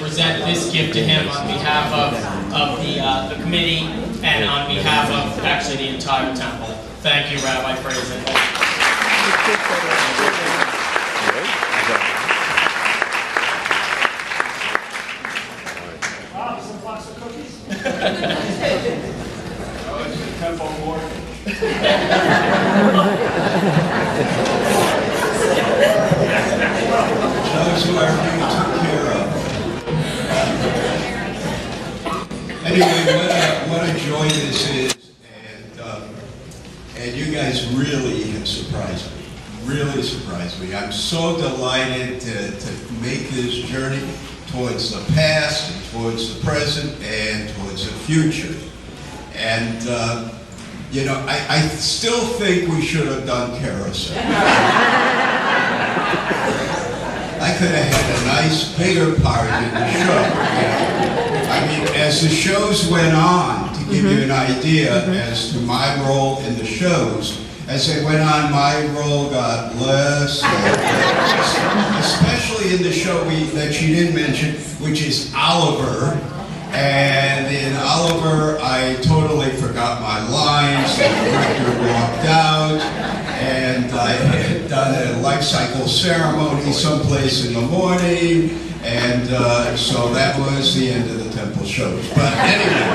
present this gift to him on behalf of the committee and on behalf of actually the entire temple. Thank you, Rabbi Frazin. Some box of cookies. Oh, it's a temple board. Those who are being took care of. Anyway, what a joy this is, and you guys really have surprised me. Really surprised me. I'm so delighted to make this journey towards the past, and towards the present, and towards the future. And you know, I still think we should have done carousel. I could have had a nice bigger part in the show. I mean, as the shows went on, to give you an idea as to my role in the shows, as they went on, my role got less and less, especially in the show that she didn't mention, which is Oliver. And in Oliver, I totally forgot my lines, the director walked out, and I had done a life cycle ceremony someplace in the morning, and so that was the end of the temple shows. But anyway,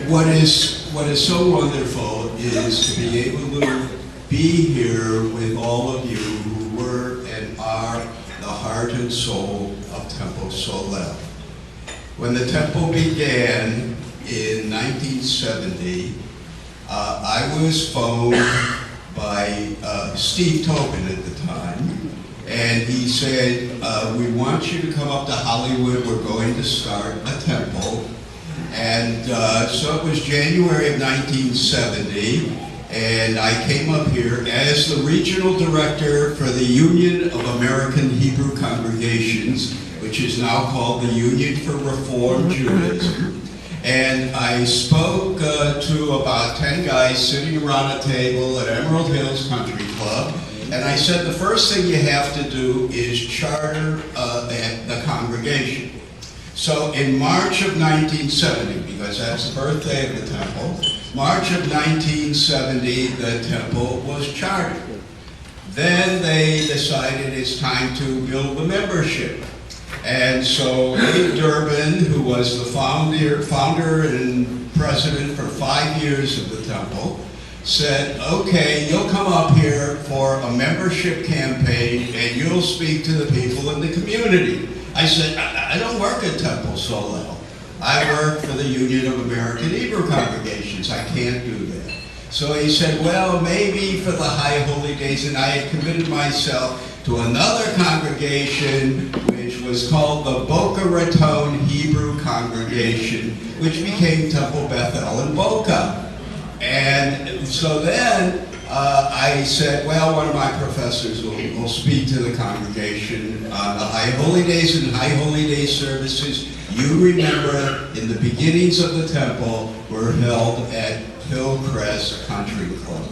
what is so wonderful is to be able to be here with all of you who were and are the heart and soul of Temple Solel. When the temple began in 1970, I was phoned by Steve Tobin at the time, and he said, we want you to come up to Hollywood, we're going to start a temple. And so it was January of 1970, and I came up here as the regional director for the Union of American Hebrew Congregations, which is now called the Union for Reform Judaism. And I spoke to about 10 guys sitting around a table at Emerald Hills Country Club, and I said the first thing you have to do is charter the congregation. So in March of 1970, because that's the birthday of the temple, March of 1970, the temple was chartered. Then they decided it's time to build the membership. And so Abe Durbin, who was the founder and president for 5 years of the temple, said, okay, you'll come up here for a membership campaign and you'll speak to the people in the community. I said, I don't work at Temple Solel. I work for the Union of American Hebrew Congregations. I can't do that. So he said, well, maybe for the High Holy Days, and I had committed myself to another congregation which was called the Boca Raton Hebrew Congregation, which became Temple Bethel in Boca. And so then I said, well, one of my professors will speak to the congregation on the High Holy Days and High Holy Day services. You remember, in the beginnings of the temple were held at Hillcrest Country Club.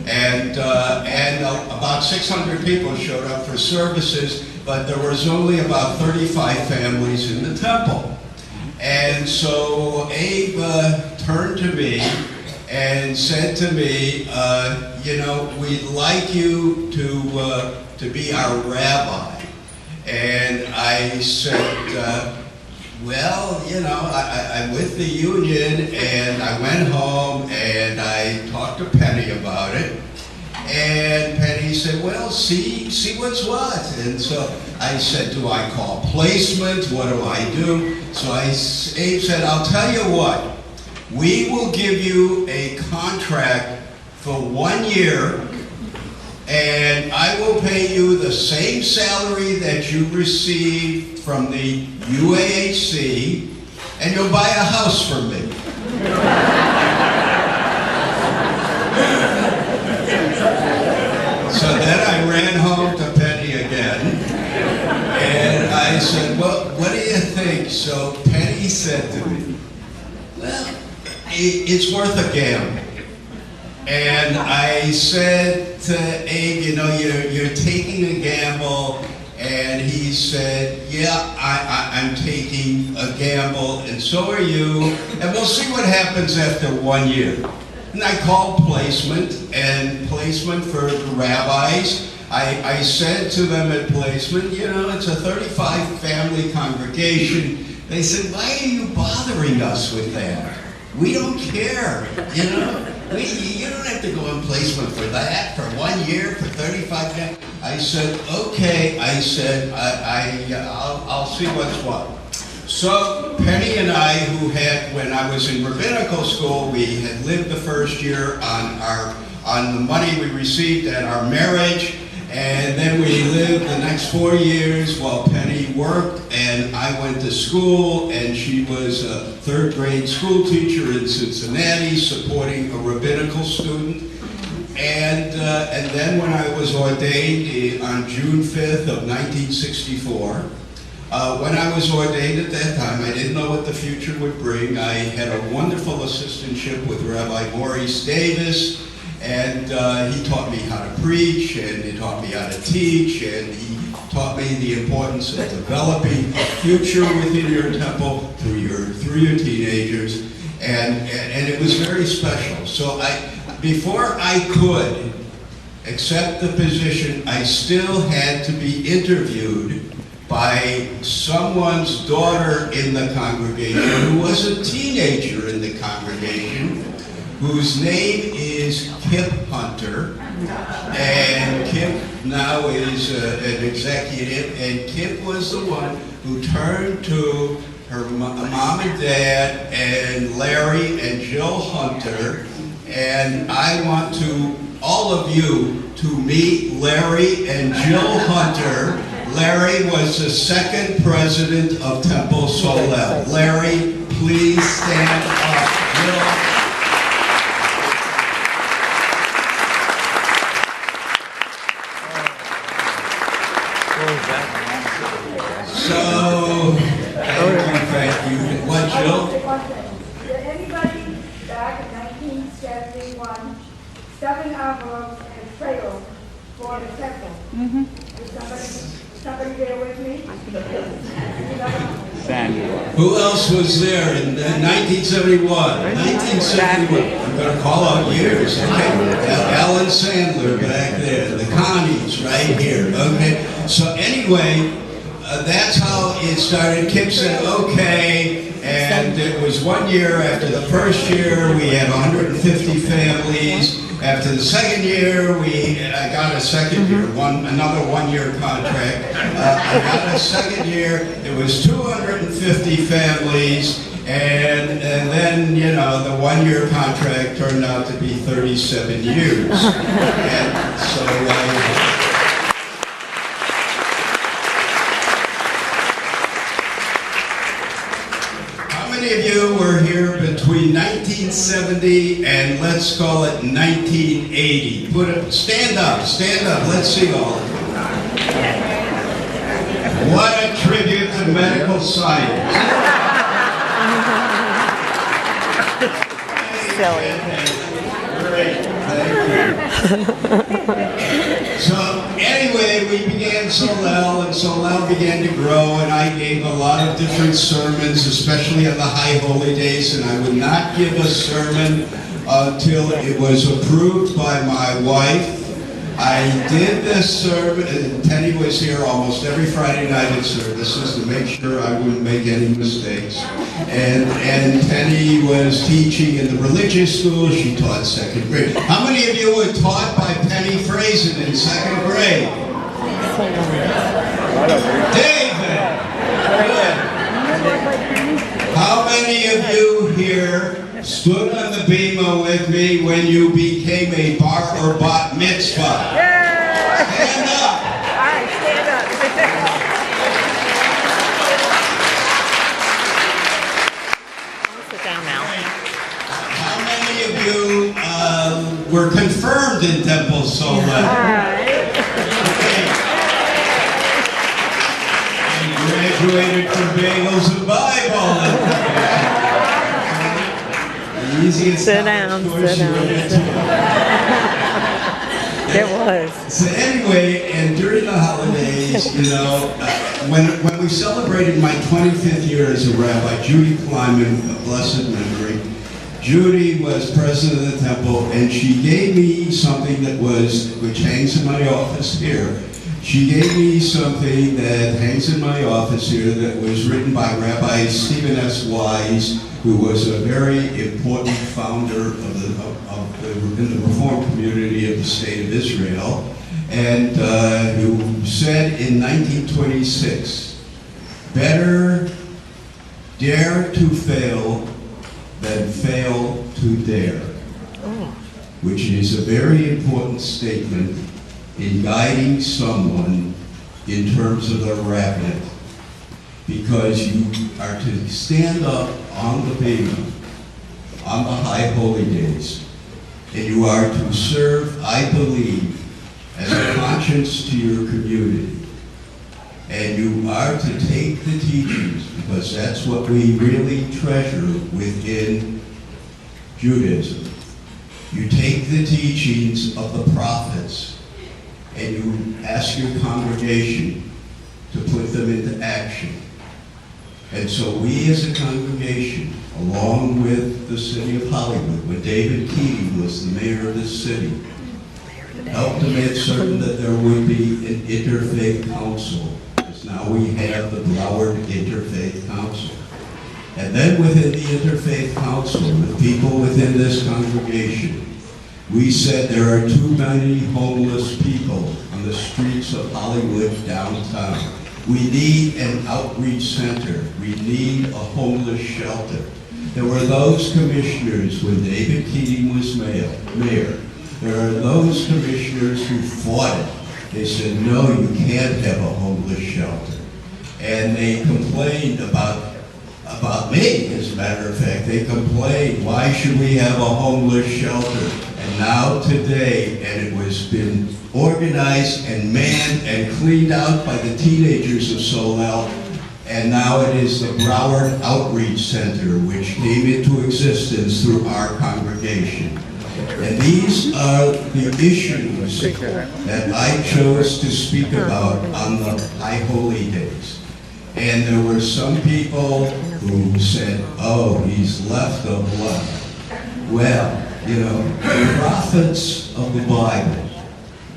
And about 600 people showed up for services, but there was only about 35 families in the temple. And so Abe turned to me and said to me, you know, we'd like you to be our rabbi. And I said, well, you know, I'm with the union, and I went home and I talked to Penny about it. And Penny said, well, see what's what. And so I said, do I call placement? What do I do? So Abe said, I'll tell you what. We will give you a contract for 1 year, and I will pay you the same salary that you received from the UAHC, and you'll buy a house from me. So then I ran home to Penny again, and I said, well, what do you think? So Penny said to me, well, it's worth a gamble. And I said to Abe, you know, you're taking a gamble, and he said, yeah, I'm taking a gamble, and so are you, and we'll see what happens after 1 year. And I called placement for the rabbis. I said to them at placement, you know, it's a 35 family congregation. They said, why are you bothering us with that? We don't care, you know? You don't have to go on placement for that, for 1 year, for 35 family. I said, okay. I said, I'll see what's what. So Penny and I, when I was in rabbinical school, we had lived the first year on the money we received at our marriage, and then we lived the next 4 years while Penny worked, and I went to school, and she was a third grade school teacher in Cincinnati, supporting a rabbinical student. And then when I was ordained on June 5th of 1964, when I was ordained at that time, I didn't know what the future would bring. I had a wonderful assistantship with Rabbi Maurice Davis, and he taught me how to preach, and he taught me how to teach, and he taught me the importance of developing a future within your temple through your teenagers, and it was very special. So before I could accept the position, I still had to be interviewed by someone's daughter in the congregation who was a teenager in the congregation, whose name is Kip Hunter, and Kip now is an executive, and Kip was the one who turned to her mom and dad and Larry and Jill Hunter, and I want all of you to meet Larry and Jill Hunter. Larry was the second president of Temple Solel. Larry, please stand up. Jill. So, thank you. What, Jill? Did anybody back in 1971 7 envelopes and trails for the temple? Mm-hmm. Is somebody there with me? Who else was there in 1971? 1971. I'm going to call out years. Okay. Alan Sandler back there. The Connies right here. Okay. So anyway, that's how it started. Kip said, okay, and it was 1 year. After the first year, we had 150 families. After the second year, I got a second year, another 1 year contract. I got a second year. It was 250 families, and then, you know, the 1 year contract turned out to be 37 years. And so, how many of you were here between 1970 and let's call it 1980? Stand up, let's see all of you. What a tribute to medical science. Silly. Great, thank you. So anyway, we began Solel, and Solel began to grow, and I gave a lot of different sermons, especially on the High Holy Days, and I would not give a sermon until it was approved by my wife. I did this sermon, and Penny was here almost every Friday night at services to make sure I wouldn't make any mistakes. And Penny was teaching in the religious school. She taught second grade. How many of you were taught by Penny Frazin in second grade? David! Good. How many of you here stood on the bima with me when you became a bar or bat mitzvah? Yeah. Stand up. All right, stand up. Sit down now. How many of you were confirmed in Temple Solel? All right. And graduated from Bagels and Bible. The easiest Sit down, college course sit you down. ever took. It was. So anyway, and during the holidays, when we celebrated my 25th year as a rabbi, Judy Kleiman, a blessed memory, Judy was president of the temple, and she gave me something which hangs in my office here. She gave me something that hangs in my office here that was written by Rabbi Stephen S. Wise, who was a very important founder in the Reform community of the State of Israel, and who said in 1926, "Better dare to fail than fail to dare," which is a very important statement in guiding someone in terms of their rabbinate, because you are to stand up on the bema on the high holy days, and you are to serve, I believe, as a conscience to your community. And you are to take the teachings, because that's what we really treasure within Judaism. You take the teachings of the prophets and you ask your congregation to put them into action. And so we as a congregation, along with the city of Hollywood, when David Keating was the mayor of this city, helped to make certain that there would be an interfaith council. Because now we have the Broward Interfaith Council. And then within the Interfaith Council, the people within this congregation, we said there are too many homeless people on the streets of Hollywood downtown. We need an outreach center. We need a homeless shelter. There were those commissioners when David Keating was mayor. There are those commissioners who fought it. They said, no, you can't have a homeless shelter. And they complained about me, as a matter of fact. They complained, why should we have a homeless shelter? And now today, and it was been organized and manned and cleaned out by the teenagers of Solel, and now it is the Broward Outreach Center, which came into existence through our congregation. And these are the issues that I chose to speak about on the High Holy Days. And there were some people who said, oh, he's left of left. Well, the prophets of the Bible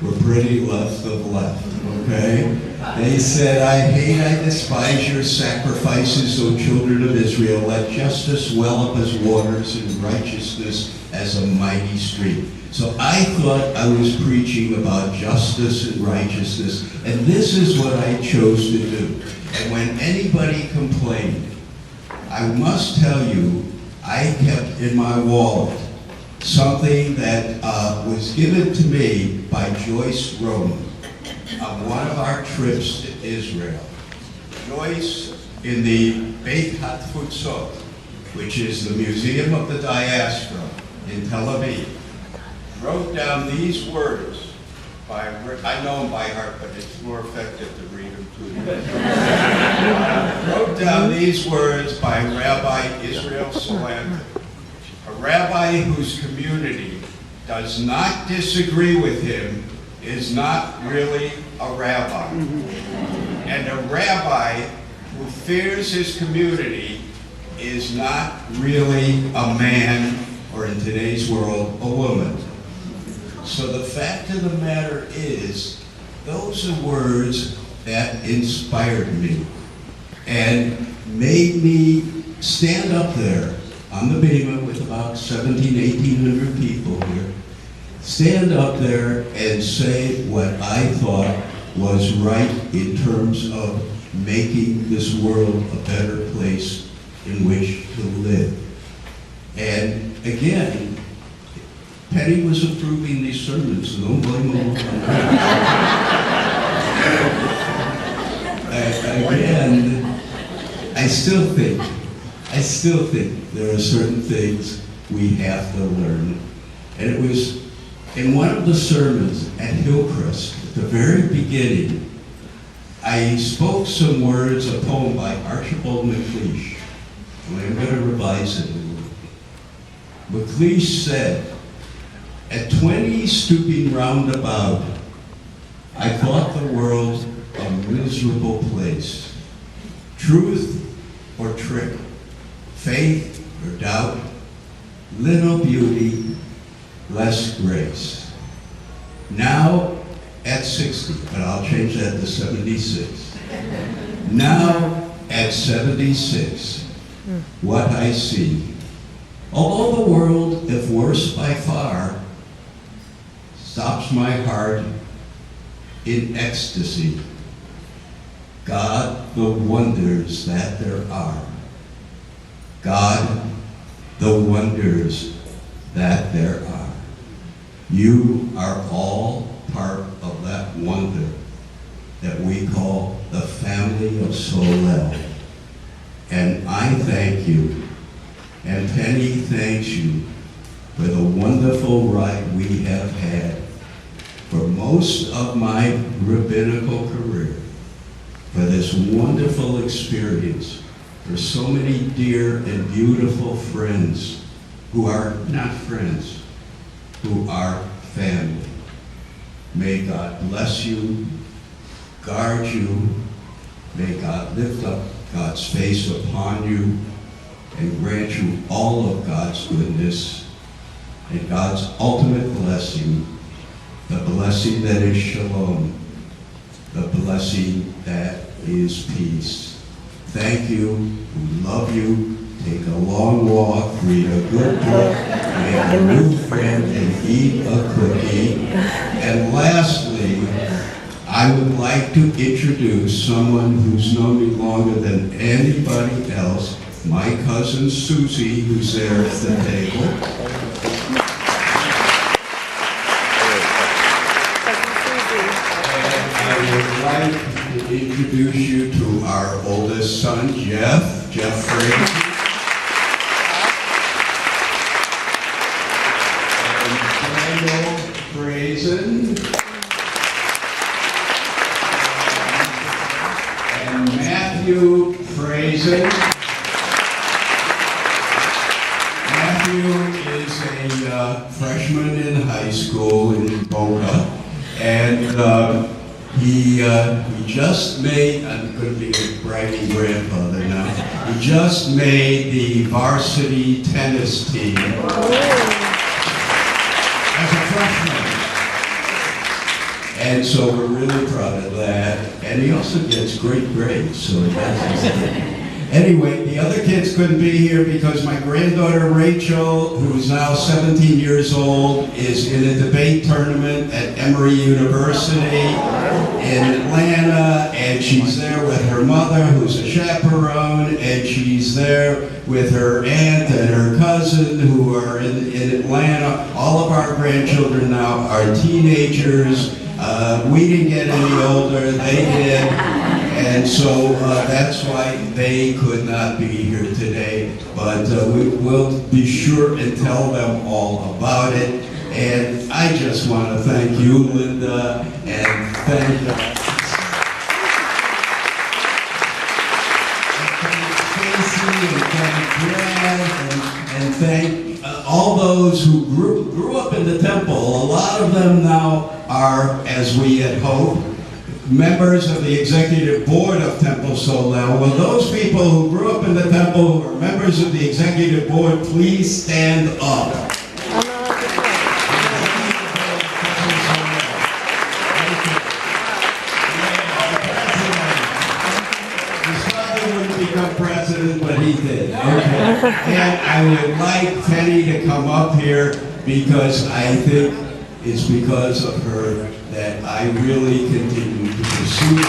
were pretty left of left, okay? They said, I hate, I despise your sacrifices, O children of Israel. Let justice well up as waters and righteousness as a mighty stream. So I thought I was preaching about justice and righteousness, and this is what I chose to do. And when anybody complained, I must tell you, I kept in my wallet something that was given to me by Joyce Roman on one of our trips to Israel. Joyce, in the Beit HaTfutzot, which is the Museum of the Diaspora in Tel Aviv, wrote down these words. I know them by heart, but it's more effective to read them to you. Wrote down these words by Rabbi Israel Solel, a rabbi whose community does not disagree with him is not really a rabbi. And a rabbi who fears his community is not really a man, or in today's world, a woman. So the fact of the matter is, those are words that inspired me and made me stand up there on the bema with about 1,800 people here, stand up there and say what I thought was right in terms of making this world a better place in which to live. And again, Penny was approving these sermons, so don't blame them. Again, I still think there are certain things we have to learn. And it was in one of the sermons at Hillcrest, at the very beginning, I spoke some words, a poem by Archibald MacLeish, and I'm going to revise it a little. MacLeish said, At 20 stooping round about, I thought the world a miserable place. Truth or trick, faith or doubt, little beauty, less grace. Now, at 60, but I'll change that to 76. Now, at 76, what I see, although the world, if worse by far, stops my heart in ecstasy, God, the wonders that there are. God, the wonders that there are. You are all part of that wonder that we call the family of Solel. And I thank you, and Penny thanks you for the wonderful ride we have had for most of my rabbinical career, for this wonderful experience, for so many dear and beautiful friends who are not friends, who are family. May God bless you, guard you, may God lift up God's face upon you and grant you all of God's goodness and God's ultimate blessing, the blessing that is shalom, the blessing that is peace. Thank you, we love you. Take a long walk, read a good book, make a new friend, and eat a cookie. And lastly, I would like to introduce someone who's known me longer than anybody else, my cousin Susie, who's there at the table. I would like to introduce you to our oldest son, Jeff Frazin. And Daniel Frazin. And Matthew Frazin. Matthew is a freshman in high school in Boca. And he just made, I'm going to be a bragging grandfather now, he just made the varsity tennis team as a freshman. And so we're really proud of that. And he also gets great grades, so that's good. Anyway, the other kids couldn't be here because my granddaughter Rachel, who's now 17 years old, is in a debate tournament at Emory University in Atlanta, and she's there with her mother, who's a chaperone, and she's there with her aunt and her cousin, who are in Atlanta. All of our grandchildren now are teenagers. We didn't get any older, they did. And so that's why they could not be here today. But we will be sure and tell them all about it. And I just want to thank you, Linda, and thank Stacy, and thank all those who grew up in the temple. A lot of them now are, as we had hoped, members of the executive board of Temple Solel. Will those people who grew up in the temple, who are members of the executive board, please stand up? His father wouldn't become president, but he did. Okay. And I would like Penny to come up here because I think it's because of her that I really continue to pursue